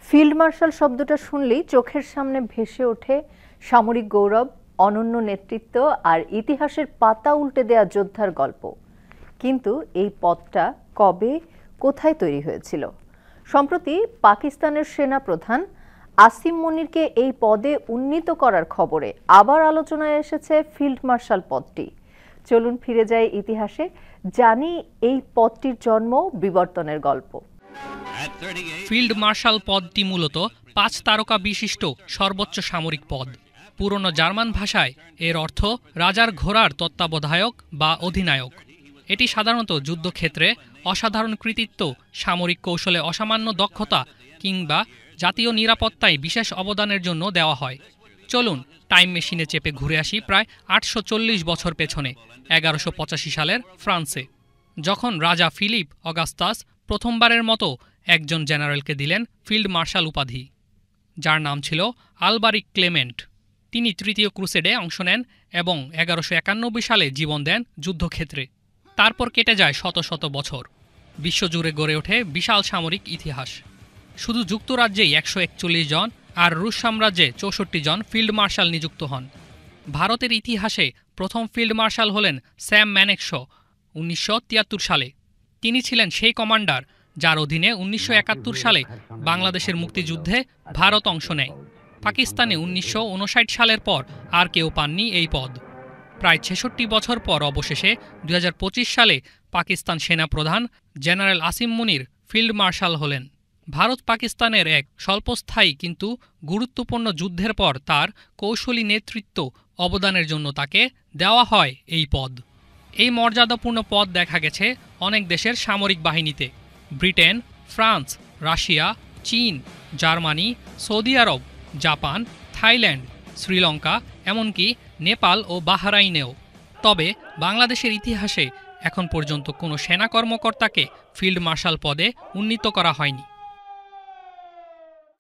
Field marshal শব্দটা শুনলেই চোখের সামনে ভেসে ওঠে সামরিক গৌরব, অনন্য নেতৃত্ব আর ইতিহাসের পাতা উল্টে দেয়া যোদ্ধার গল্প। কিন্তু এই পদটা কবে, কোথায় তৈরি হয়েছিল? সম্প্রতি পাকিস্তানের সেনা প্রধান আসিম মনিরকে এই পদে উন্নীত করার খবরে আবার আলোচনায় এসেছে ফিল্ড মার্শাল পদটি। চলুন ফিরে যাই ইতিহাসে, জানি এই পদটির জন্ম, বিবর্তনের গল্প। ফিল্ড মার্শাল পদটি মূলত ৫ তারকা বিশিষ্ট সর্বোচ্চ সামরিক পদ। পুরনো জার্মান ভাষায় এর অর্থ রাজার ঘোড়ার তত্ত্বাবধায়ক বা অধিনায়ক। এটি সাধারণত যুদ্ধক্ষেত্রে অসাধারণ কৃতিত্ব, সামরিক কৌশলে অসামান্য দক্ষতা কিংবা জাতীয় নিরাপত্তায় বিশেষ অবদানের জন্য দেওয়া হয়। চলুন টাইম মেশিনে চেপে ঘুরে আসি প্রায় ৮৪০ বছর পেছনে, ১১৮৫ সালের ফ্রান্সে, যখন রাজা ফিলিপ অগাস্টাস প্রথমবারের মতো একজন জেনারেলকে দিলেন ফিল্ড মার্শাল উপাধি, যার নাম ছিল আলবারিক ক্লেমেন্ট। তিনি তৃতীয় ক্রুসেডে অংশ নেন এবং ১১৯১ সালে জীবন দেন যুদ্ধক্ষেত্রে। তারপর কেটে যায় শত শত বছর, বিশ্বজুড়ে গড়ে ওঠে বিশাল সামরিক ইতিহাস। শুধু যুক্তরাজ্যেই ১৪১ জন আর রুশ সাম্রাজ্যে ৬৪ জন ফিল্ড মার্শাল নিযুক্ত হন। ভারতের ইতিহাসে প্রথম ফিল্ড মার্শাল হলেন স্যাম ম্যানেকশ ১৯৭৩ সালে। তিনি ছিলেন সেই কমান্ডার যার অধীনে ১৯৭১ সালে বাংলাদেশের মুক্তিযুদ্ধে ভারত অংশ নেয়। পাকিস্তানে ১৯৫৯ সালের পর আর কেউ পাননি এই পদ। প্রায় ৬৬ বছর পর অবশেষে ২০২৫ সালে পাকিস্তান সেনাপ্রধান জেনারেল আসিম মুনির ফিল্ড মার্শাল হলেন। ভারত পাকিস্তানের এক স্বল্পস্থায়ী কিন্তু গুরুত্বপূর্ণ যুদ্ধের পর তার কৌশলী নেতৃত্ব অবদানের জন্য তাকে দেওয়া হয় এই পদ। এই মর্যাদাপূর্ণ পদ দেখা গেছে অনেক দেশের সামরিক বাহিনীতে। ব্রিটেন, ফ্রান্স, রাশিয়া, চীন, জার্মানি, সৌদি আরব, জাপান, থাইল্যান্ড, শ্রীলঙ্কা, এমনকি নেপাল ও বাহরাইনেও। তবে বাংলাদেশের ইতিহাসে এখন পর্যন্ত কোনো সেনা কর্মকর্তাকে ফিল্ড মার্শাল পদে উন্নীত করা হয়নি।